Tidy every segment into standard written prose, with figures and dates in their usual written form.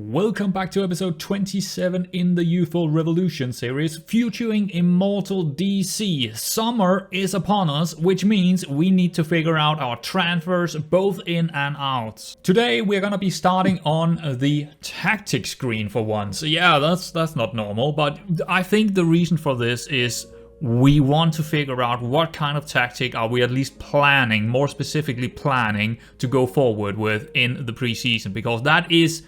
Welcome back to episode 27 in the Youthful Revolution series featuring Immortal DC. Summer is upon us, which means we need to figure out our transfers both in and out. Today we're gonna be starting on the tactic screen for once. Yeah, that's not normal, but I think the reason for this is we want to figure out what kind of tactic are we at least planning, more specifically planning, to go forward with in the preseason, because that is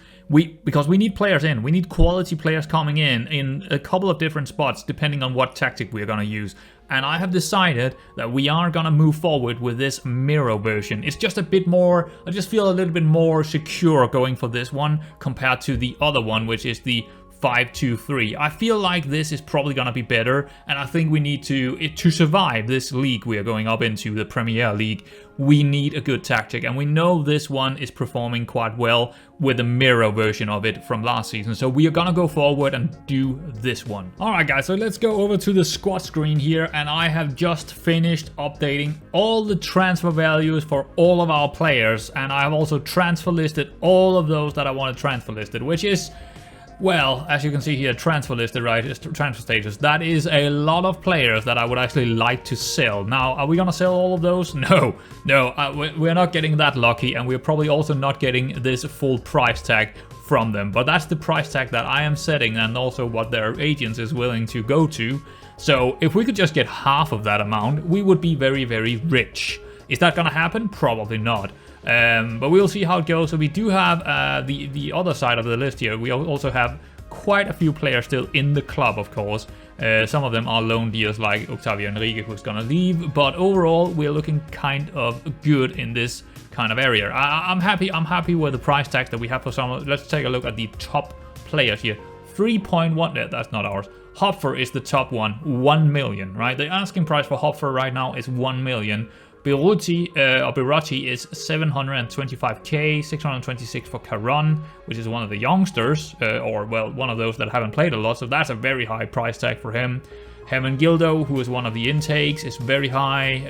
because we need players in. We need quality players coming in a couple of different spots depending on what tactic we're going to use. And I have decided that we are going to move forward with this mirror version. It's just a bit more, I just feel a little bit more secure going for this one compared to the other one, which is the 5-2-3. I feel like this is probably gonna be better, and I think we need to survive this league we are going up into, the Premier League. We need a good tactic, and we know this one is performing quite well with the mirror version of it from last season. So we are gonna go forward and do this one. Alright guys, so let's go over to the squad screen here, and I have just finished updating all the transfer values for all of our players, and I have also transfer listed all of those that I want to transfer listed, which is, well, as you can see here, transfer listed, right, is transfer status. That is a lot of players that I would actually like to sell. Now, are we gonna sell all of those? No, we're not getting that lucky, and we're probably also not getting this full price tag from them. But that's the price tag that I am setting, and also what their agents is willing to go to. So if we could just get half of that amount, we would be very, very rich. Is that gonna happen? Probably not. But we'll see how it goes. So we do have the other side of the list here. We also have quite a few players still in the club, of course. Some of them are loan deals like Octavio Enrique, who's gonna leave. But overall, we're looking kind of good in this kind of area. I'm happy with the price tags that we have for some. Let's take a look at the top players here. 3.1. That's not ours. Hopfer is the top one. 1 million, right? The asking price for Hopfer right now is 1 million. Beruti is 725k, 626 for Caron, which is one of the youngsters, or well, one of those that haven't played a lot, so that's a very high price tag for him. Hermengildo, who is one of the intakes, is very high.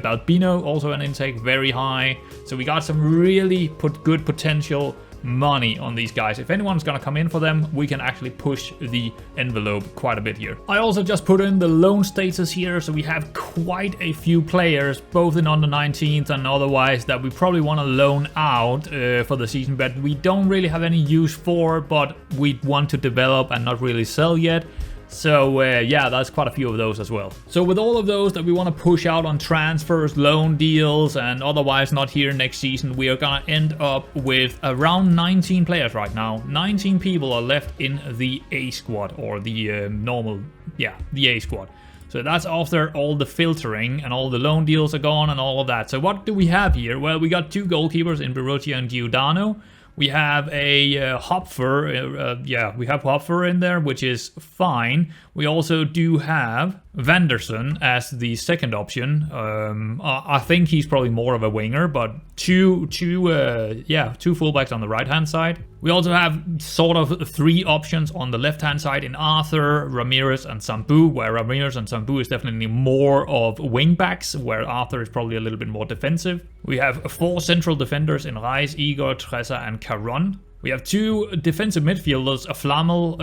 Balbino, also an intake, very high. So we got some really good potential money on these guys. If anyone's gonna come in for them, we can actually push the envelope quite a bit here. I also just put in the loan status here, so we have quite a few players, both in under 19s and otherwise, that we probably want to loan out for the season, but we don't really have any use for, but we want to develop and not really sell yet. So yeah, that's quite a few of those as well. So with all of those that we want to push out on transfers, loan deals, and otherwise not here next season, we are gonna end up with around 19 players right now. 19 people are left in the A squad, or the normal, yeah, the A squad. So that's after all the filtering and all the loan deals are gone and all of that. So what do we have here? Well, we got two goalkeepers in Beruti and Giordano. We have a Hopfer, yeah, we have Hopfer in there, which is fine. We also do have Vanderson as the second option. I think he's probably more of a winger, but two fullbacks on the right-hand side. We also have sort of three options on the left-hand side in Arthur, Ramirez, and Sambu, where Ramirez and Sambu is definitely more of wingbacks, where Arthur is probably a little bit more defensive. We have four central defenders in Reis, Igor, Tressa, and Caron. We have two defensive midfielders, Flamel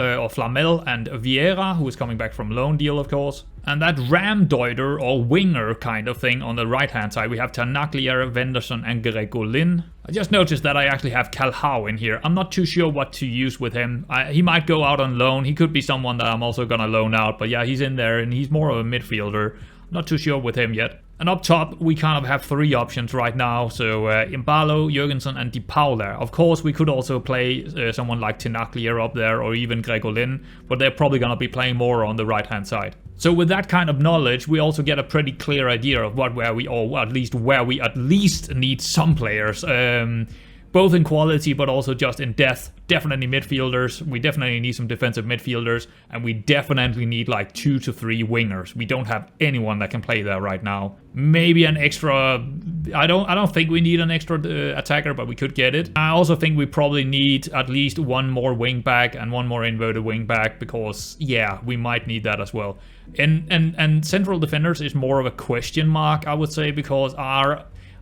and Vieira, who is coming back from loan deal, of course. And that Ramdeuter or winger kind of thing on the right-hand side, we have Tanaglier, Venderson, and Gregolin. I just noticed that I actually have Calhau in here. I'm not too sure what to use with him. He might go out on loan. He could be someone that I'm also going to loan out. But yeah, he's in there, and he's more of a midfielder. Not too sure with him yet. And up top, we kind of have three options right now. So Imbalo, Jurgensen, and Di Paula. Of course, we could also play someone like Tinaglier up there, or even Gregolin, but they're probably going to be playing more on the right-hand side. So with that kind of knowledge, we also get a pretty clear idea of where we at least need some players. Both in quality, but also just in depth. Definitely midfielders. We definitely need some defensive midfielders, and we definitely need like 2 to 3 wingers. We don't have anyone that can play there right now. Maybe an extra. I don't think we need an extra attacker, but we could get it. I also think we probably need at least one more wing back and one more inverted wing back, because yeah, we might need that as well. And central defenders is more of a question mark, I would say, because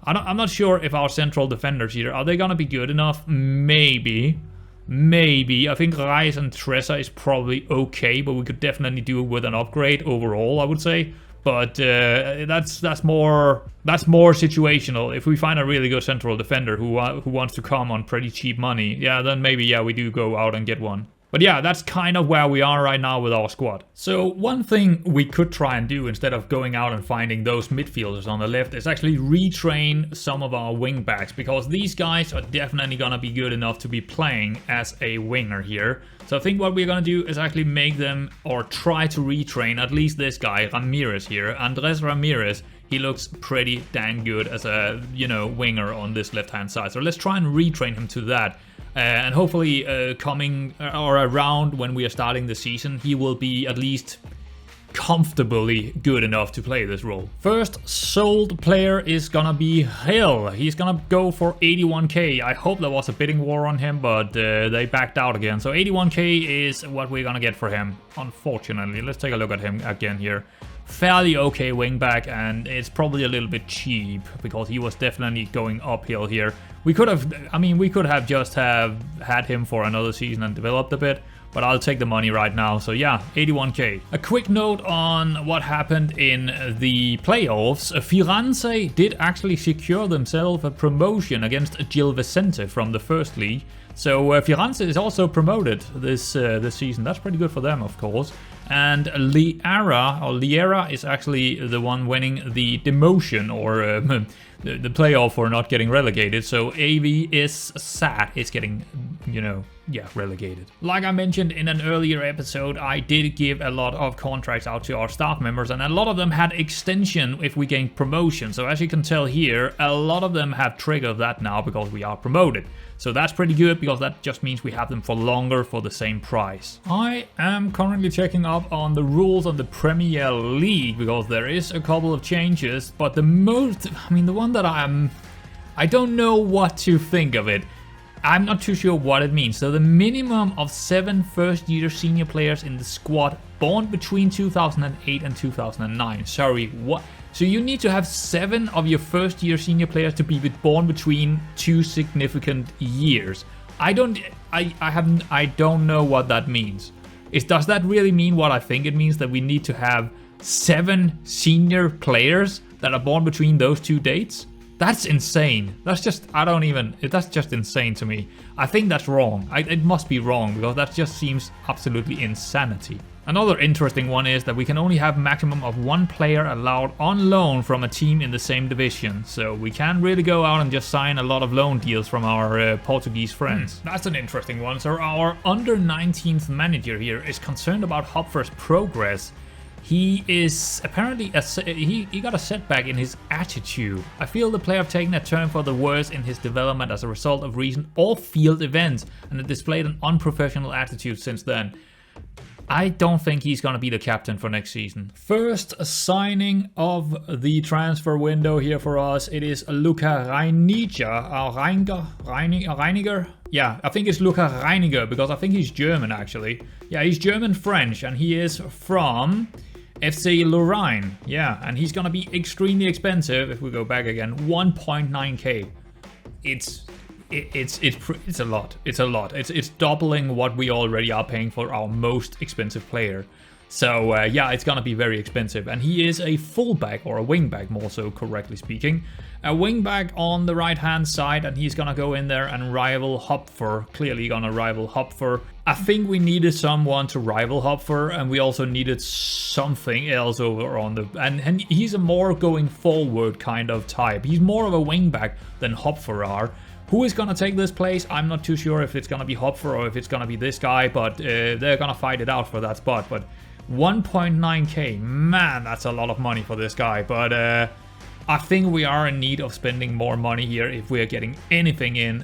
I'm not sure if our central defenders here, are they going to be good enough? Maybe. Maybe. I think Rise and Tressa is probably okay, but we could definitely do it with an upgrade overall, I would say. But that's more situational. If we find a really good central defender who wants to come on pretty cheap money, yeah, then maybe, yeah, we do go out and get one. But yeah, that's kind of where we are right now with our squad. So one thing we could try and do instead of going out and finding those midfielders on the left is actually retrain some of our wing backs, because these guys are definitely gonna be good enough to be playing as a winger here. So I think what we're gonna do is actually make them, or try to retrain at least this guy, Ramirez here. Andres Ramirez, he looks pretty dang good as a, you know, winger on this left-hand side. So let's try and retrain him to that. And hopefully coming or around when we are starting the season, he will be at least comfortably good enough to play this role. First sold player is gonna be Hill. He's gonna go for 81k. I hope there was a bidding war on him, but they backed out again. So 81k is what we're gonna get for him, unfortunately. Let's take a look at him again here. Fairly okay wingback, and it's probably a little bit cheap because he was definitely going uphill here. We could have, I mean, we could have just had him for another season and developed a bit, but I'll take the money right now. So yeah, 81k. A quick note on what happened in the playoffs. Firenze did actually secure themselves a promotion against Gil Vicente from the first league. So Firenze is also promoted this season. That's pretty good for them, of course. And Liera is actually the one winning the demotion, or the playoff for not getting relegated. So AV is sad. It's getting, you know, yeah, relegated. Like I mentioned in an earlier episode, I did give a lot of contracts out to our staff members, and a lot of them had extension if we gained promotion. So as you can tell here, a lot of them have triggered that now because we are promoted. So that's pretty good, because that just means we have them for longer for the same price. I am currently checking up on the rules of the Premier League, because there is a couple of changes, but the one that I don't know what to think of it. I'm not too sure what it means. So the minimum of 7 first-year senior players in the squad born between 2008 and 2009. Sorry, what? So you need to have 7 of your first-year senior players to be born between 2 significant years. I don't know what that means. Does that really mean what I think it means, that we need to have 7 senior players that are born between those 2 dates? That's insane. That's just insane to me. I think that's wrong. It must be wrong, because that just seems absolutely insanity. Another interesting one is that we can only have maximum of 1 player allowed on loan from a team in the same division. So we can't really go out and just sign a lot of loan deals from our Portuguese friends. That's an interesting one. So our under 19th manager here is concerned about Hopfer's progress. He is apparently he got a setback in his attitude. I feel the player have taken a turn for the worse in his development as a result of recent off-field events, and has displayed an unprofessional attitude since then. I don't think he's going to be the captain for next season. First signing of the transfer window here for us, it is Luca Reiniger. Yeah, I think it's Luca Reiniger, because I think he's German actually. Yeah, he's German-French, and he is from FC Lorraine. Yeah, and he's going to be extremely expensive. If we go back again, 1.9k. It's a lot. It's doubling what we already are paying for our most expensive player. So yeah, it's gonna be very expensive. And he is a fullback, or a wingback, more so correctly speaking. A wingback on the right hand side, and he's gonna go in there and rival Hopfer. Clearly gonna rival Hopfer. I think we needed someone to rival Hopfer, and we also needed something else over on the... And he's a more going forward kind of type. He's more of a wingback than Hopfer are. Who is going to take this place? I'm not too sure if it's going to be Hopfer or if it's going to be this guy, but they're going to fight it out for that spot. But 1.9k, man, that's a lot of money for this guy. But I think we are in need of spending more money here if we are getting anything in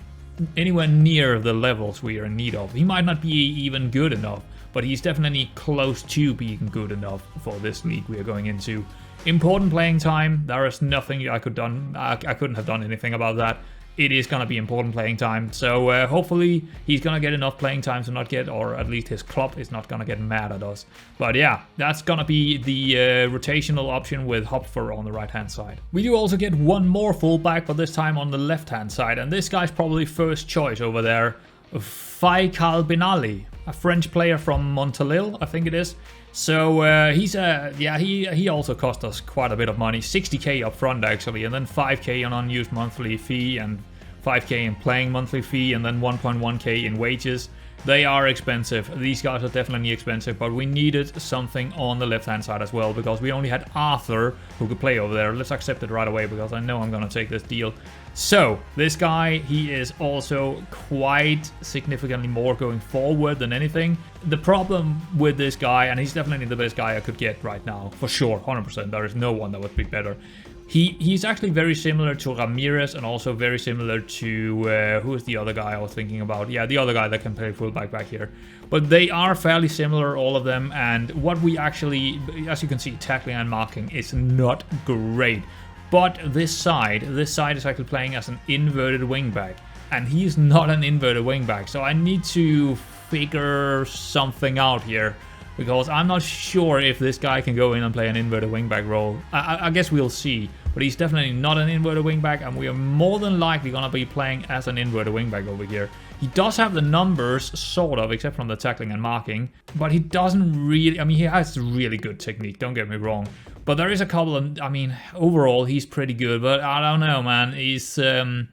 anywhere near the levels we are in need of. He might not be even good enough, but he's definitely close to being good enough for this league we are going into. Important playing time. There is nothing I couldn't have done anything about that. It is going to be important playing time. So hopefully he's going to get enough playing time to not get, or at least his club is not going to get mad at us. But yeah, that's going to be the rotational option with Hopfer on the right hand side. We do also get one more fullback, but this time on the left hand side. And this guy's probably first choice over there. Faikal Benali, a French player from Montalil, I think it is. So he also cost us quite a bit of money, 60k up front actually, and then 5k on unused monthly fee and 5k in playing monthly fee, and then 1.1k in wages. They are expensive. These guys are definitely expensive, but we needed something on the left-hand side as well, because we only had Arthur who could play over there. Let's accept it right away, because I know I'm going to take this deal. So, this guy, he is also quite significantly more going forward than anything. The problem with this guy, and he's definitely the best guy I could get right now, for sure, 100%. There is no one that would be better. He's actually very similar to Ramirez, and also very similar to, who is the other guy I was thinking about? Yeah, the other guy that can play fullback back here. But they are fairly similar, all of them, and what we actually, as you can see, tackling and marking is not great. But this side is actually playing as an inverted wingback, and he's not an inverted wingback, so I need to figure something out here. Because I'm not sure if this guy can go in and play an inverted wingback role. I guess we'll see. But he's definitely not an inverted wingback, and we are more than likely going to be playing as an inverted wingback over here. He does have the numbers, sort of, except from the tackling and marking. But he doesn't really... I mean, he has really good technique, don't get me wrong. But there is a couple of... I mean, overall, he's pretty good. But I don't know, man. He's... I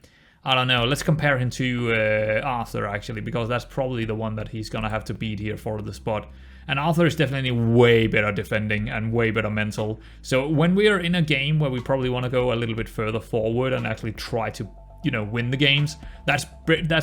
don't know. Let's compare him to Arthur, actually. Because that's probably the one that he's going to have to beat here for the spot. And Arthur is definitely way better defending and way better mental. So when we are in a game where we probably want to go a little bit further forward and actually try to, you know, win the games, that's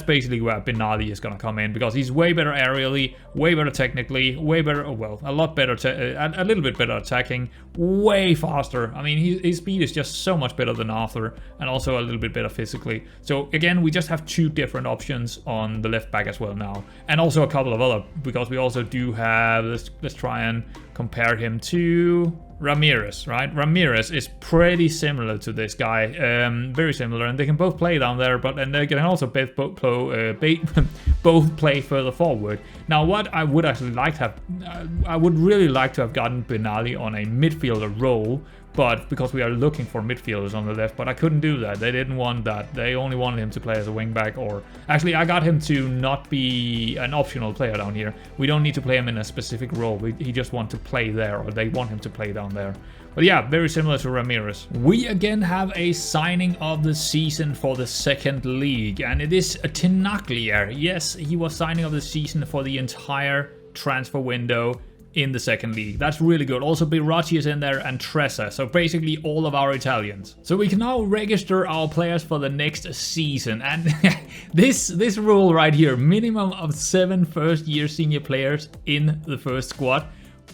basically where Benali is going to come in, because he's way better aerially, way better technically, way better, well, a lot better, a little bit better attacking, way faster. I mean, his speed is just so much better than Arthur, and also a little bit better physically. So again, we just have two different options on the left back as well now, and also a couple of other, because we also do have, let's try and compare him to Ramirez, right? Ramirez is pretty similar to this guy, very similar, and they can both play down there, and they can also both play further forward. Now, what I would actually like to have, I would really like to have gotten Benali on a midfielder role, but because we are looking for midfielders on the left, but I couldn't do that. They didn't want that. They only wanted him to play as a wingback, or actually I got him to not be an optional player down here. We don't need to play him in a specific role. He just wants to play there, or they want him to play down there. But yeah, very similar to Ramirez. We again have a signing of the season for the second league, and it is Tinaglier. Yes, he was signing of the season for the entire transfer window in the second league. That's really good. Also, Biracci is in there, and Tressa. So basically all of our Italians. So we can now register our players for the next season. And this rule right here, minimum of 7 first-year senior players in the first squad,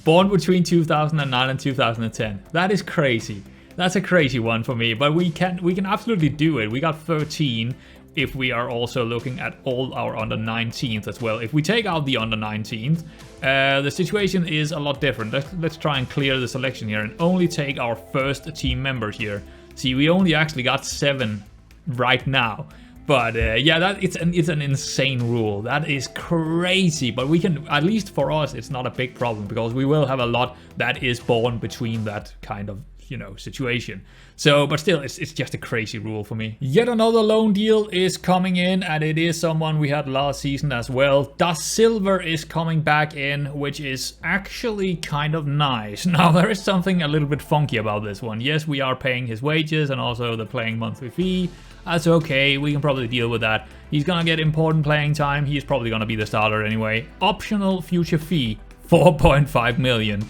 born between 2009 and 2010. That is crazy. That's a crazy one for me, but we can absolutely do it. We got 13. If we are also looking at all our under 19s as well. If we take out the under 19s, the situation is a lot different. Let's try and clear the selection here and only take our first team members here. See, we only actually got 7 right now. But yeah, it's an insane rule. That is crazy. But we can, at least for us, it's not a big problem, because we will have a lot that is born between that kind of, you know, situation. So, but still, it's just a crazy rule for me. Yet another loan deal is coming in, and it is someone we had last season as well. Da Silva is coming back in, which is actually kind of nice. Now, there is something a little bit funky about this one. Yes, we are paying his wages and also the playing monthly fee. That's okay, we can probably deal with that. He's gonna get important playing time. He's probably gonna be the starter anyway. Optional future fee, 4.5 million.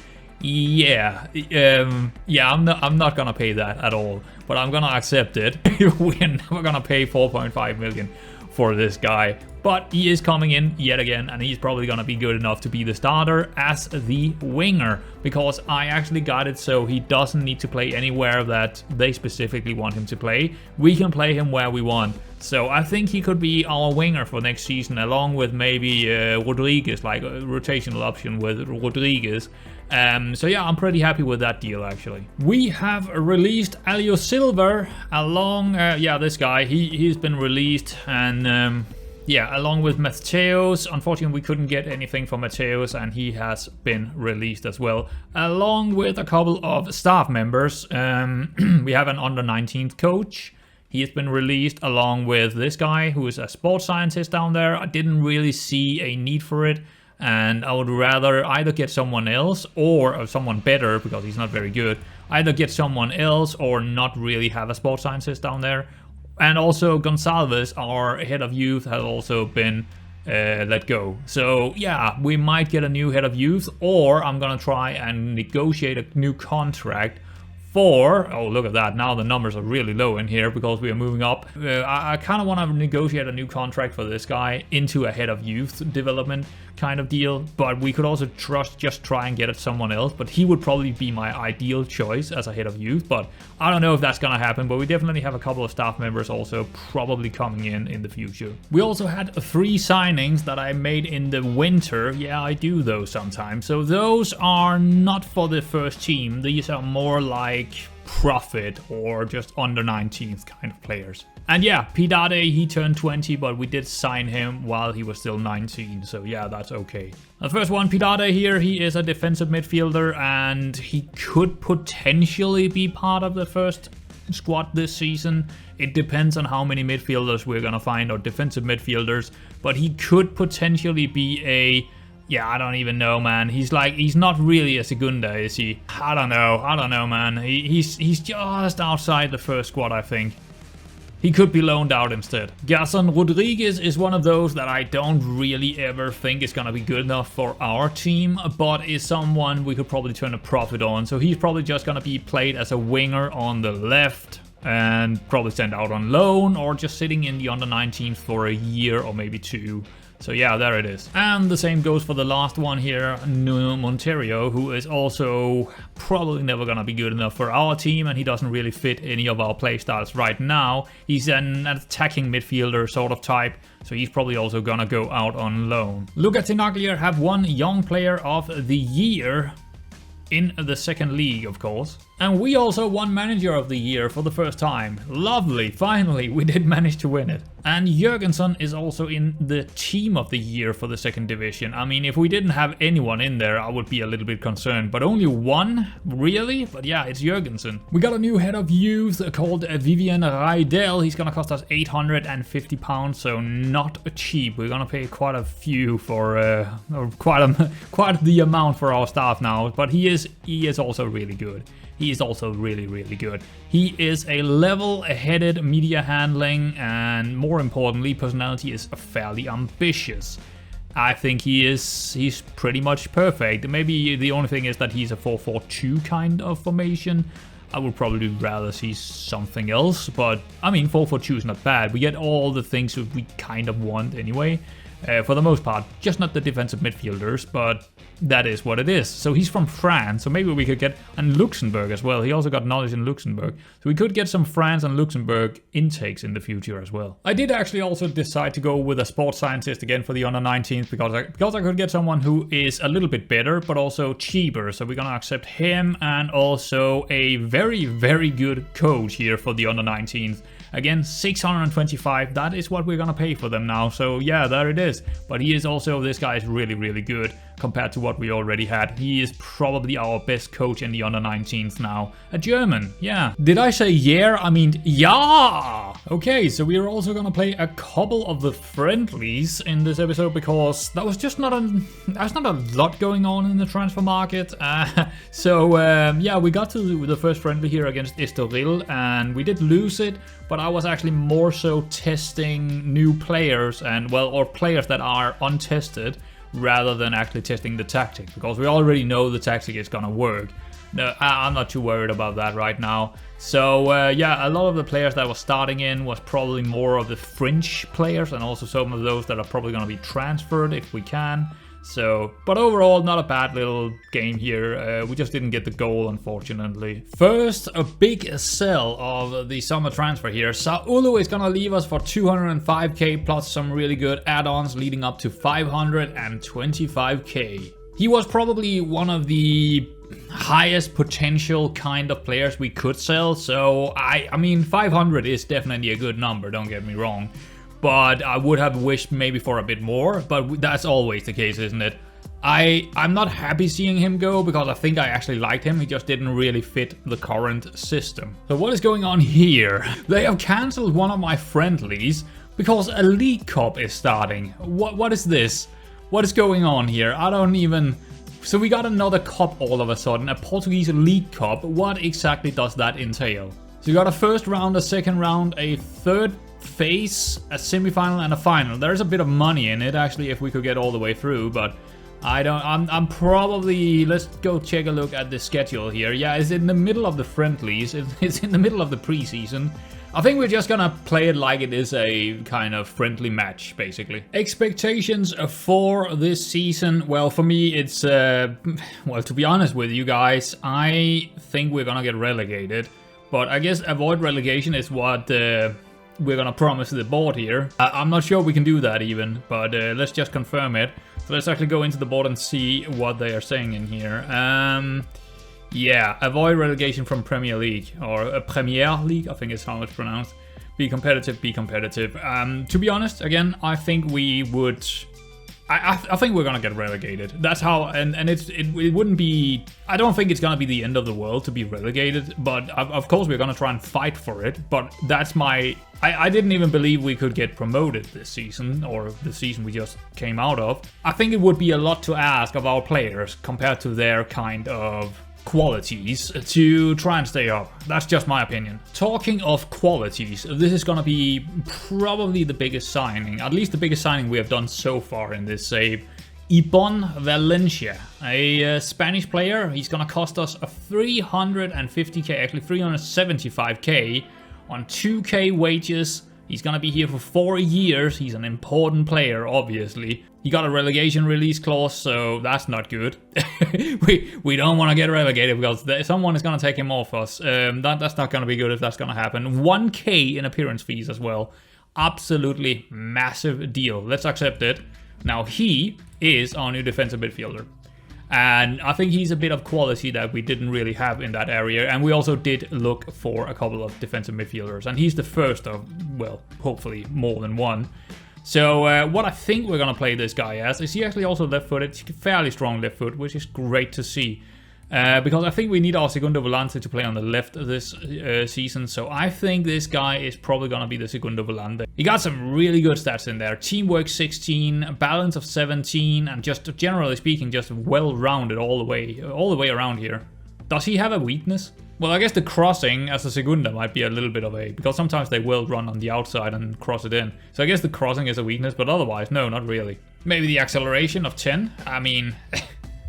Yeah, I'm not gonna pay that at all, but I'm gonna accept it. We're never gonna pay 4.5 million for this guy, but he is coming in yet again, and he's probably gonna be good enough to be the starter as the winger, because I actually got it so he doesn't need to play anywhere that they specifically want him to play. We can play him where we want. So I think he could be our winger for next season, along with maybe Rodriguez, like a rotational option with Rodriguez. So yeah, I'm pretty happy with that deal, actually. We have released Elio Silva along, yeah, this guy, he's been released, and yeah, along with Mateos. Unfortunately, we couldn't get anything for Mateos, and he has been released as well, along with a couple of staff members. We have an under 19th coach. He has been released along with this guy who is a sports scientist down there. I didn't really see a need for it, and I would rather either get someone else or someone better, because he's not very good. Either get someone else or not really have a sports scientist down there. And also Gonsalves, our head of youth, has also been let go. So yeah, we might get a new head of youth, or I'm gonna try and negotiate a new contract for, oh look at that, now the numbers are really low in here because we are moving up. I kind of want to negotiate a new contract for this guy into a head of youth development kind of deal, but we could also just try and get it someone else, but he would probably be my ideal choice as a head of youth, but I don't know if that's gonna happen. But we definitely have a couple of staff members also probably coming in the future. We also had 3 signings that I made in the winter. Yeah, I do those sometimes. So those are not for the first team. These are more like Profit or just under 19th kind of players. And yeah, Pidade, he turned 20, but we did sign him while he was still 19, so yeah, that's okay. The first one, Pidade here, he is a defensive midfielder, and he could potentially be part of the first squad this season. It depends on how many midfielders we're gonna find, or defensive midfielders, but he could potentially be a... yeah, I don't even know, man. He's not really a Segunda, is he? I don't know, man. He's just outside the first squad, I think. He could be loaned out instead. Gerson Rodriguez is one of those that I don't really ever think is gonna be good enough for our team, but is someone we could probably turn a profit on. So he's probably just gonna be played as a winger on the left, and probably sent out on loan, or just sitting in the under 19th for a year or maybe 2. So yeah, there it is. And the same goes for the last one here, Nuno Monteiro, who is also probably never gonna be good enough for our team, and he doesn't really fit any of our playstyles right now. He's an attacking midfielder sort of type, so he's probably also gonna go out on loan. Luca Tenaglia have won Young Player of the Year in the second league, of course. And we also won Manager of the Year for the first time. Lovely, finally, we did manage to win it. And Jørgensen is also in the Team of the Year for the second division. I mean, if we didn't have anyone in there, I would be a little bit concerned. But only one? Really? But yeah, it's Jørgensen. We got a new head of youth called Vivian Rydell. He's gonna cost us £850, so not cheap. We're gonna pay quite a few for, quite the amount for our staff now. But he is also really good. He is also really, really good. He is a level-headed media handling, and more importantly, personality is fairly ambitious. I think he's pretty much perfect. Maybe the only thing is that he's a 4-4-2 kind of formation. I would probably rather see something else, but I mean, 4-4-2 is not bad. We get all the things that we kind of want anyway. For the most part, just not the defensive midfielders, but that is what it is. So he's from France, so maybe we could get, and Luxembourg as well. He also got knowledge in Luxembourg. So we could get some France and Luxembourg intakes in the future as well. I did actually also decide to go with a sports scientist again for the under 19th because I could get someone who is a little bit better, but also cheaper. So we're gonna accept him, and also a very, very good coach here for the under 19th. Again, 625, that is what we're gonna pay for them now. So yeah, there it is. But he is also, this guy is really, really good compared to what we already had. He is probably our best coach in the under 19th now. A German, yeah. Did I say yeah? I mean, yeah! Okay, so we are also gonna play a couple of the friendlies in this episode, because that was just not there's not a lot going on in the transfer market. Yeah, we got to the first friendly here against Estoril, and we did lose it, but I was actually more so testing new players, and well, or players that are untested, rather than actually testing the tactic, because we already know the tactic is gonna work. No, I'm not too worried about that right now. So yeah, a lot of the players that was starting in was probably more of the fringe players, and also some of those that are probably gonna be transferred if we can. So, but overall, not a bad little game here. We just didn't get the goal, unfortunately. First, a big sell of the summer transfer here. Saulu is gonna leave us for 205k plus some really good add-ons, leading up to 525k. He was probably one of the highest potential kind of players we could sell. So I mean, 500 is definitely a good number, don't get me wrong. But I would have wished maybe for a bit more, but that's always the case, isn't it? I'm not happy seeing him go because I think I actually liked him. He just didn't really fit the current system. So what is going on here? They have cancelled one of my friendlies because a League Cup is starting. What is this? What is going on here? I don't even... So we got another cup all of a sudden, a Portuguese League Cup. What exactly does that entail? So you got a first round, a second round, a third phase, a semi-final and a final. There's a bit of money in it actually if we could get all the way through, but I'm probably, let's go take a look at the schedule here. Yeah, it's in the middle of the friendlies, it's in the middle of the preseason. I think we're just gonna play it like it is a kind of friendly match, basically. Expectations for this season, well, for me, it's, well, to be honest with you guys, I think we're gonna get relegated. But I guess avoid relegation is what we're gonna promise the board here. I'm not sure we can do that even, but let's just confirm it. So let's actually go into the board and see what they are saying in here. Yeah, avoid relegation from Premier League, or Premier League, I think is how it's pronounced. Be competitive, be competitive. To be honest, again, I think we would... I think we're gonna get relegated. That's how, and it wouldn't be... I don't think it's gonna be the end of the world to be relegated, but of course we're gonna try and fight for it. But that's my... I didn't even believe we could get promoted this season, or the season we just came out of. I think it would be a lot to ask of our players compared to their kind of qualities to try and stay up. That's just my opinion. Talking of qualities, this is gonna be probably the biggest signing, at least the biggest signing we have done so far in this save. Ibon Valencia, a Spanish player. He's gonna cost us a 350k, actually 375k on 2k wages. He's gonna be here for 4 years. He's an important player, obviously. He got a relegation release clause, so that's not good. we don't want to get relegated because someone is gonna take him off us. That's not gonna be good if that's gonna happen. 1k in appearance fees as well. Absolutely massive deal. Let's accept it. Now he is our new defensive midfielder. And I think he's a bit of quality that we didn't really have in that area. And we also did look for a couple of defensive midfielders. And he's the first of, well, hopefully more than one. So what I think we're going to play this guy as is he actually also left-footed, fairly strong left foot, which is great to see. Because I think we need our Segundo Volante to play on the left this season. So I think this guy is probably going to be the Segundo Volante. He got some really good stats in there. Teamwork 16, balance of 17, and just generally speaking, just well-rounded all the way around here. Does he have a weakness? Well, I guess the crossing as a Segunda might be a little bit of a... because sometimes they will run on the outside and cross it in. So I guess the crossing is a weakness, but otherwise, no, not really. Maybe the acceleration of 10. I mean,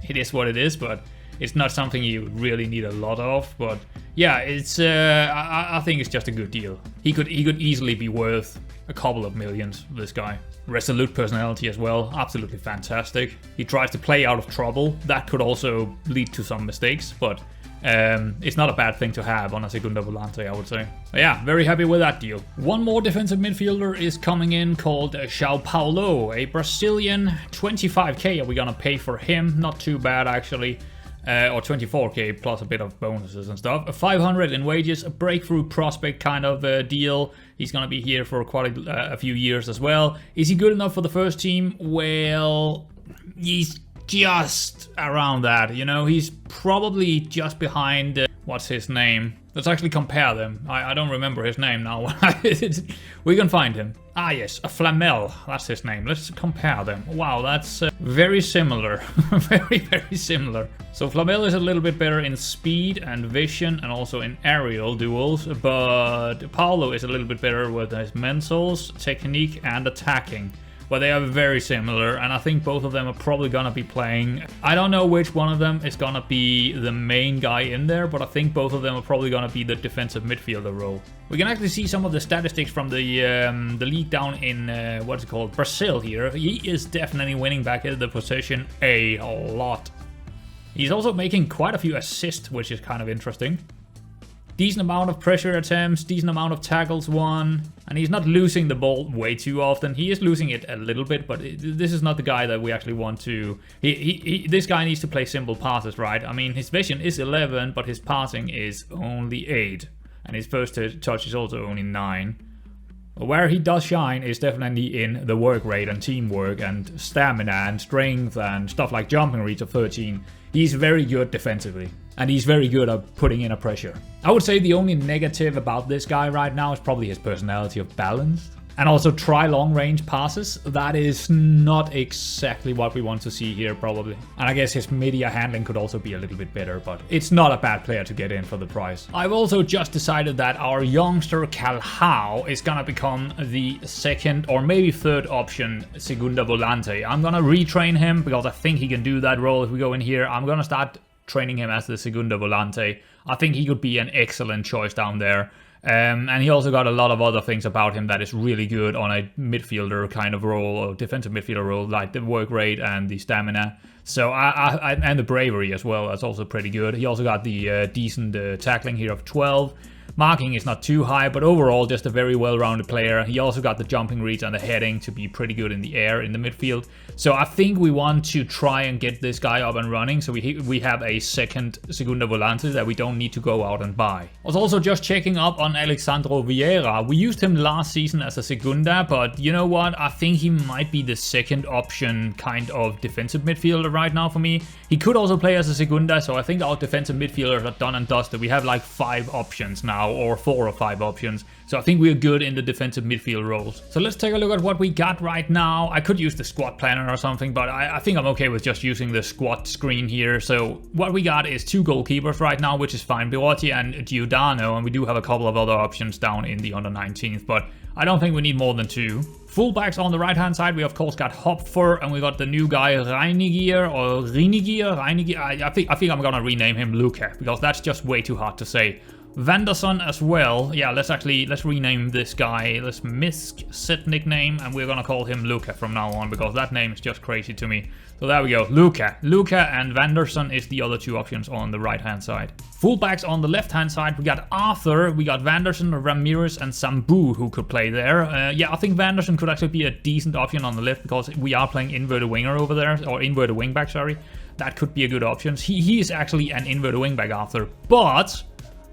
it is what it is, but... it's not something you really need a lot of, but yeah, it's I think it's just a good deal. He could easily be worth a couple of millions, this guy. Resolute personality as well, absolutely fantastic. He tries to play out of trouble. That could also lead to some mistakes, but it's not a bad thing to have on a Segundo Volante, I would say. But yeah, very happy with that deal. One more defensive midfielder is coming in called João Paulo, a Brazilian. 25k are we gonna pay for him? Not too bad, actually. Or 24k plus a bit of bonuses and stuff. 500 in wages, a breakthrough prospect kind of deal. He's gonna be here for quite a few years as well. Is he good enough for the first team? Well, he's just around that, you know. He's probably just behind, what's his name? Let's actually compare them. I don't remember his name now. We can find him. Ah yes, a Flamel, that's his name. Let's compare them. Wow, that's very similar. very similar. So Flamel is a little bit better in speed and vision and also in aerial duels, but Paulo is a little bit better with his mentals, technique and attacking. But they are very similar, and I think both of them are probably gonna be playing. I don't know which one of them is gonna be the main guy in there, but I think both of them are probably gonna be the defensive midfielder role. We can actually see some of the statistics from the league down in, what's it called, Brazil here. He is definitely winning back the possession a lot. He's also making quite a few assists, which is kind of interesting. Decent amount of pressure attempts, decent amount of tackles won, and he's not losing the ball way too often. He is losing it a little bit, but this is not the guy that we actually want to... This guy needs to play simple passes, right? I mean, his vision is 11, but his passing is only 8. And his first touch is also only 9. But where he does shine is definitely in the work rate and teamwork and stamina and strength and stuff like jumping reach of 13. He's very good defensively. And he's very good at putting in a pressure. I would say the only negative about this guy right now is probably his personality of balanced. And also try long range passes. That is not exactly what we want to see here probably. And I guess his media handling could also be a little bit better, but it's not a bad player to get in for the price. I've also just decided that our youngster Calhau is gonna become the second or maybe third option Segunda Volante. I'm gonna retrain him because I think he can do that role if we go in here. I'm gonna start training him as the Segunda Volante. I think he could be an excellent choice down there. And he also got a lot of other things about him that is really good on a midfielder kind of role or defensive midfielder role, like the work rate and the stamina. So and the bravery as well. That's also pretty good. He also got the decent tackling here of 12. Marking is not too high, but overall just a very well-rounded player. He also got the jumping reach and the heading to be pretty good in the air in the midfield. So I think we want to try and get this guy up and running so we have a second Segunda Volante that we don't need to go out and buy. I was also just checking up on Alexandro Vieira. We used him last season as a Segunda, but you know what? I think he might be the second option kind of defensive midfielder right now for me. He could also play as a Segunda, so I think our defensive midfielders are done and dusted. We have like 5 options now, or 4 or 5 options. So I think we're good in the defensive midfield roles. So let's take a look at what we got right now. I could use the squad planner or something, but I think I'm okay with just using the squad screen here. So what we got is 2 goalkeepers right now, which is fine. Birotti and Giordano, and we do have a couple of other options down in the under 19th, but I don't think we need more than 2. Fullbacks on the right hand side, we of course got Hopfer, and we got the new guy Reinigier or Reinigier. I think I'm gonna rename him Luca because that's just way too hard to say. Vanderson as well. Yeah, let's rename this guy. Let's Misk set nickname, and we're gonna call him Luca from now on because that name is just crazy to me. So there we go, Luca and Vanderson is the other 2 options on the right hand side. Fullbacks on the left hand side, we got Arthur, we got Vanderson, Ramirez, and Sambu who could play there. Yeah, I think Vanderson could actually be a decent option on the left because we are playing inverted winger over there, or inverted wingback, sorry. That could be a good option. He is actually an inverted wingback, Arthur, but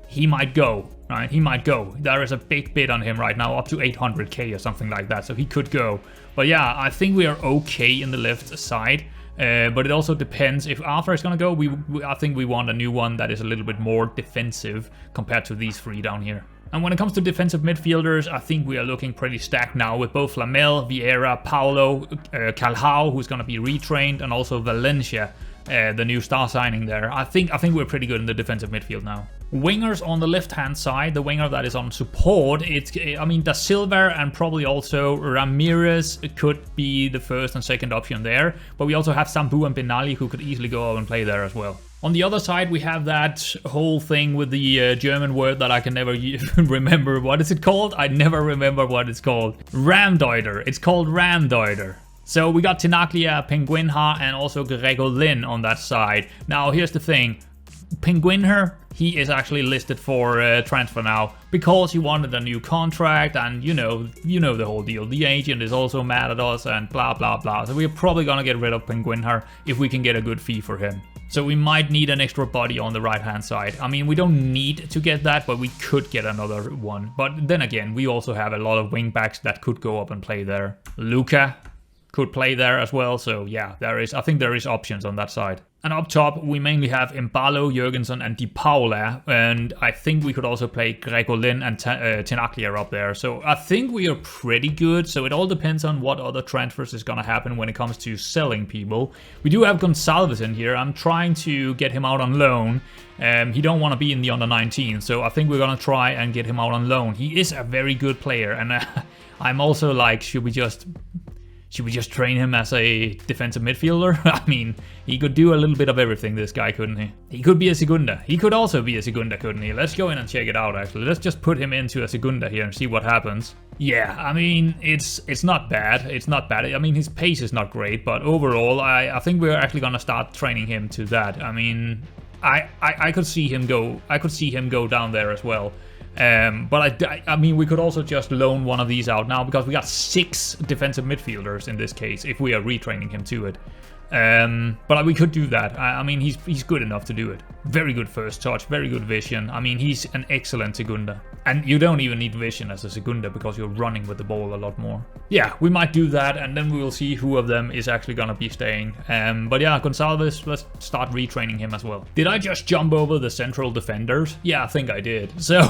he might go, right? He might go. There is a big bid on him right now, up to 800k or something like that, so he could go. But yeah, I think we are okay in the left side. But it also depends if Arthur is gonna go. I think we want a new one that is a little bit more defensive compared to these 3 down here. And when it comes to defensive midfielders, I think we are looking pretty stacked now with both Flamel, Vieira, Paulo, Calhau, who's gonna be retrained, and also Valencia, the new star signing there. I think we're pretty good in the defensive midfield now. Wingers on the left-hand side, the winger that is on support, I mean, Da Silva and probably also Ramirez could be the first and second option there, but we also have Sambu and Benali who could easily go out and play there as well. On the other side, we have that whole thing with the German word that I can never remember. What is it called? I never remember what it's called. Ramdeuter. It's called Ramdeuter. So we got Tinaglia, Penguinha, and also Gregolin on that side. Now, here's the thing. Penguinha, he is actually listed for transfer now because he wanted a new contract, and you know the whole deal. The agent is also mad at us and blah blah blah. So we're probably gonna get rid of Penguinha if we can get a good fee for him. So we might need an extra body on the right hand side. I mean, we don't need to get that, but we could get another one. But then again, we also have a lot of wing backs that could go up and play there. Luca could play there as well, so yeah, I think there is options on that side. And up top, we mainly have Embalo, Jurgensen, and Di Paula, and I think we could also play Gregolin and Tinaglia up there. So I think we are pretty good, so it all depends on what other transfers is gonna happen when it comes to selling people. We do have Gonçalves in here. I'm trying to get him out on loan. He don't want to be in the under 19, so I think we're gonna try and get him out on loan. He is a very good player, and I'm also like, should we just train him as a defensive midfielder? I mean, he could do a little bit of everything, this guy, couldn't he? He could be a Segunda. He could also be a Segunda, couldn't he? Let's go in and check it out, actually. Let's just put him into a Segunda here and see what happens. Yeah, I mean, it's not bad. It's not bad. I mean, his pace is not great, but overall, I think we're actually gonna start training him to that. I mean, I could see him go. I could see him go down there as well. But I mean, we could also just loan one of these out now because we got 6 defensive midfielders in this case if we are retraining him to it. But we could do that. I mean, he's good enough to do it. Very good first touch, very good vision. I mean, he's an excellent Segunda. And you don't even need vision as a Segunda because you're running with the ball a lot more. Yeah, we might do that, and then we will see who of them is actually gonna be staying. But yeah, Gonçalves, let's start retraining him as well. Did I just jump over the central defenders? Yeah, I think I did. So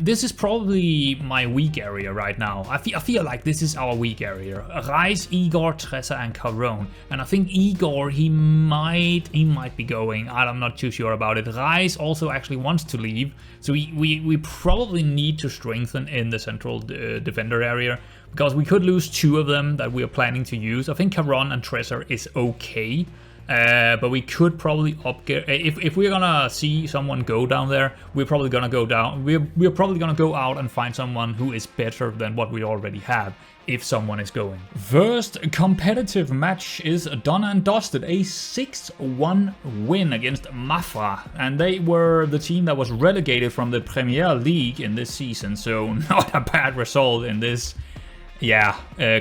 this is probably my weak area right now. I feel like this is our weak area. Reis, Igor, Tressa, and Caron. And I think Igor, he might be going. I'm not too sure about it. Reis also actually wants to leave, so we probably need to strengthen in the central defender area, because we could lose two of them that we are planning to use. I think Caron and Tressa is okay. But we could probably upgrade. If we're gonna see someone go down there, we're probably gonna go down. We're probably gonna go out and find someone who is better than what we already have, if someone is going. First competitive match is done and dusted. A 6-1 win against Mafra, and they were the team that was relegated from the Premier League in this season. So not a bad result in this,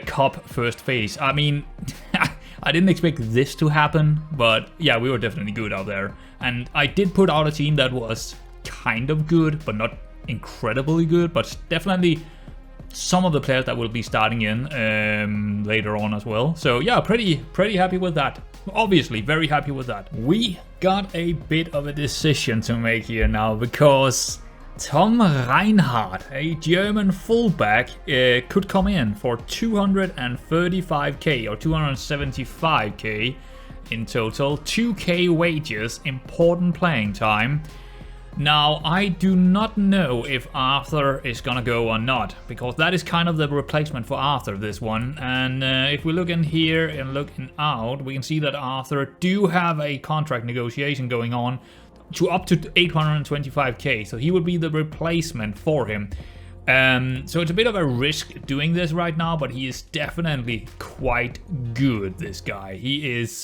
cup first phase. I mean. I didn't expect this to happen, but yeah, we were definitely good out there. And I did put out a team that was kind of good, but not incredibly good, but definitely some of the players that will be starting in later on as well. So yeah, pretty happy with that. Obviously, very happy with that. We got a bit of a decision to make here now, because Tom Reinhardt, a German fullback, could come in for 235k or 275k in total. 2k wages, important playing time. Now, I do not know if Arthur is gonna go or not, because that is kind of the replacement for Arthur, this one. And if we look in here and looking out, we can see that Arthur do have a contract negotiation going on to up to 825k, so he would be the replacement for him. So it's a bit of a risk doing this right now, but he is definitely quite good, this guy. He is,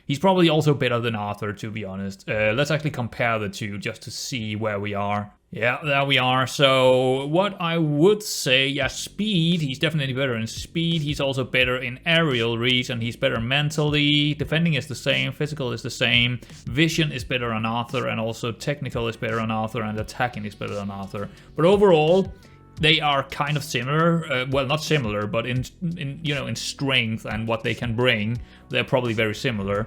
he's probably also better than Arthur, to be honest. Let's actually compare the two just to see where we are. Yeah, there we are. So what I would say, yeah, speed, he's definitely better in speed. He's also better in aerial reach, and he's better mentally. Defending is the same, physical is the same. Vision is better on Arthur, and also technical is better on Arthur, and attacking is better on Arthur. But overall, they are kind of similar. Well, not similar, but in strength and what they can bring, they're probably very similar.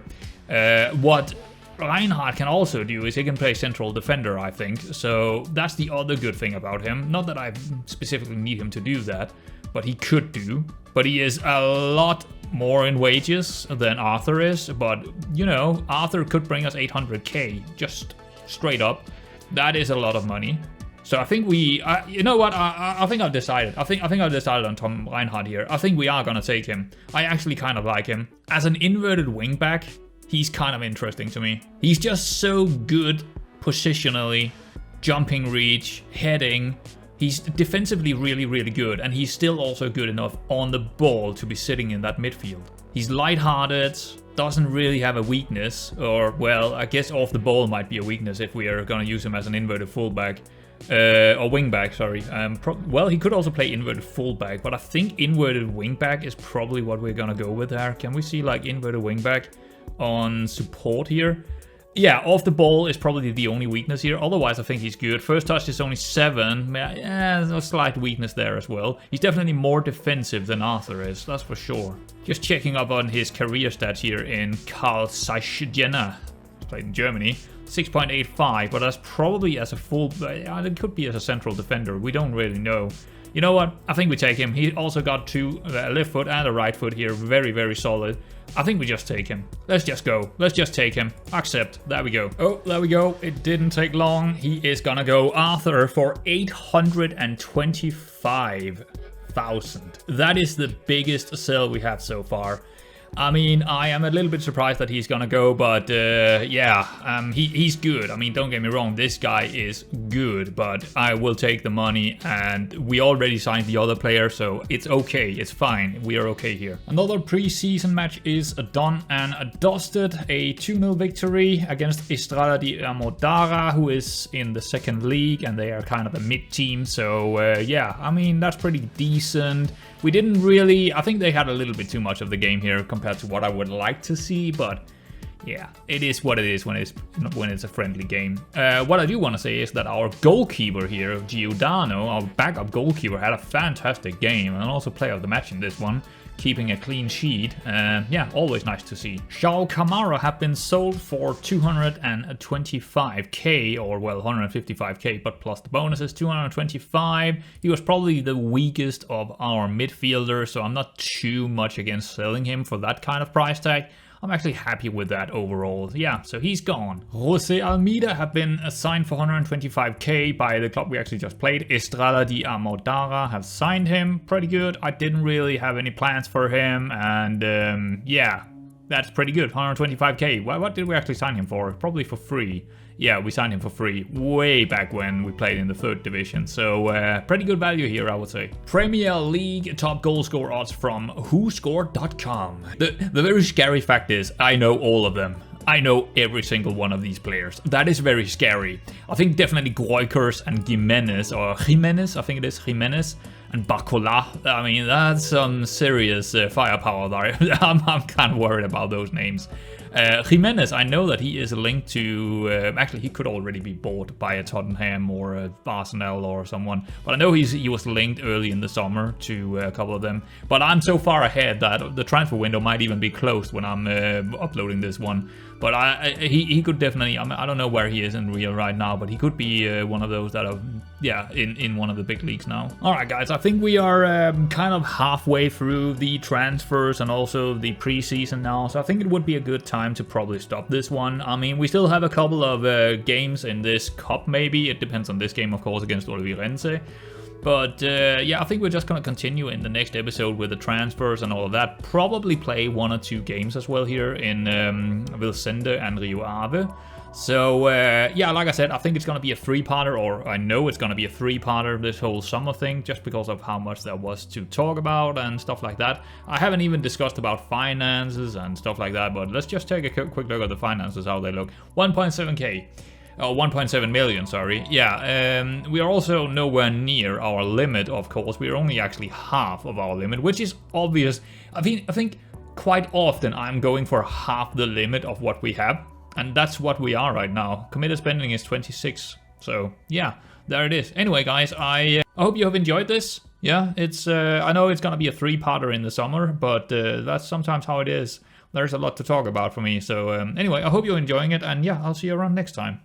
What Reinhardt can also do is he can play central defender, I think. So that's the other good thing about him. Not that I specifically need him to do that, but he could do. But he is a lot more in wages than Arthur is. But, you know, Arthur could bring us 800k, just straight up. That is a lot of money. So I think we, you know what, I think I've decided. I think I've decided on Tom Reinhardt here. I think we are going to take him. I actually kind of like him. As an inverted wingback, he's kind of interesting to me. He's just so good positionally, jumping reach, heading. He's defensively really, really good, and he's still also good enough on the ball to be sitting in that midfield. He's lighthearted, doesn't really have a weakness, or, well, I guess off the ball might be a weakness if we are going to use him as an inverted fullback. Or wingback, sorry. Well, he could also play inverted fullback, but I think inverted wingback is probably what we're going to go with there. Can we see, like, inverted wingback on support here? Yeah, off the ball is probably the only weakness here. Otherwise, I think he's good. First touch is only 7. Yeah, there's a slight weakness there as well. He's definitely more defensive than Arthur is, that's for sure. Just checking up on his career stats here in Karlsruhe. Played in Germany. 6.85, but that's probably as a full... it could be as a central defender. We don't really know. You know what? I think we take him. He also got a left foot and a right foot here. Very, very solid. I think we just take him. Let's just go. Let's just take him. Accept. There we go. Oh, there we go. It didn't take long. He is gonna go Arthur for 825,000. That is the biggest sell we have so far. I mean, I am a little bit surprised that he's gonna go, but yeah, he's good. I mean, don't get me wrong, this guy is good, but I will take the money, and we already signed the other player, so it's okay, it's fine, we are okay here. Another preseason match is done and dusted. A 2-0 victory against Estrada de Amodara, who is in the second league, and they are kind of a mid-team, so yeah, I mean, that's pretty decent. We didn't really... I think they had a little bit too much of the game here compared compared to what I would like to see, but yeah, it is what it is when it's a friendly game. What I do want to say is that our goalkeeper here, Giordano, our backup goalkeeper, had a fantastic game and also player of the match in this one, keeping a clean sheet. Yeah, always nice to see. João Camara have been sold for 225k, or well, 155k, but plus the bonuses, 225. He was probably the weakest of our midfielders, so I'm not too much against selling him for that kind of price tag. I'm actually happy with that overall. Yeah, so he's gone. Jose Almeida have been signed for 125k by the club we actually just played. Estrada de Amodara have signed him. Pretty good. I didn't really have any plans for him, and yeah, that's pretty good. 125k. What did we actually sign him for? Probably for free. Yeah, we signed him for free way back when we played in the 3rd division. So pretty good value here, I would say. Premier League top goal score odds from whoscored.com. The very scary fact is I know all of them. I know every single one of these players. That is very scary. I think definitely Goikers and Jimenez, I think it is Jimenez, and Bacola. I mean, that's some serious firepower there. I'm kind of worried about those names. Jimenez, I know that he is linked to, actually he could already be bought by a Tottenham or a Arsenal or someone, but I know he was linked early in the summer to a couple of them, but I'm so far ahead that the transfer window might even be closed when I'm uploading this one. But he could definitely, I don't know where he is in Real right now, but he could be one of those that are, yeah, in one of the big leagues now. Alright guys, I think we are kind of halfway through the transfers and also the preseason now, so I think it would be a good time to probably stop this one. I mean, we still have a couple of games in this cup maybe. It depends on this game, of course, against Olivirense. But yeah, I think we're just going to continue in the next episode with the transfers and all of that. Probably play 1 or 2 games as well here in Vilsende and Rio Ave. So yeah, like I said, I think it's going to be a 3-parter, or I know it's going to be a 3-parter, this whole summer thing, just because of how much there was to talk about and stuff like that. I haven't even discussed about finances and stuff like that, but let's just take a quick look at the finances, how they look. 1.7k. Oh, 1.7 million, sorry. Yeah, we are also nowhere near our limit, of course. We are only actually half of our limit, which is obvious. I think quite often I'm going for half the limit of what we have, and that's what we are right now. Committed spending is 26, so yeah, there it is. Anyway, guys, I hope you have enjoyed this. Yeah, it's I know it's gonna be a 3-parter in the summer, but that's sometimes how it is. There's a lot to talk about for me, so anyway, I hope you're enjoying it, and yeah, I'll see you around next time.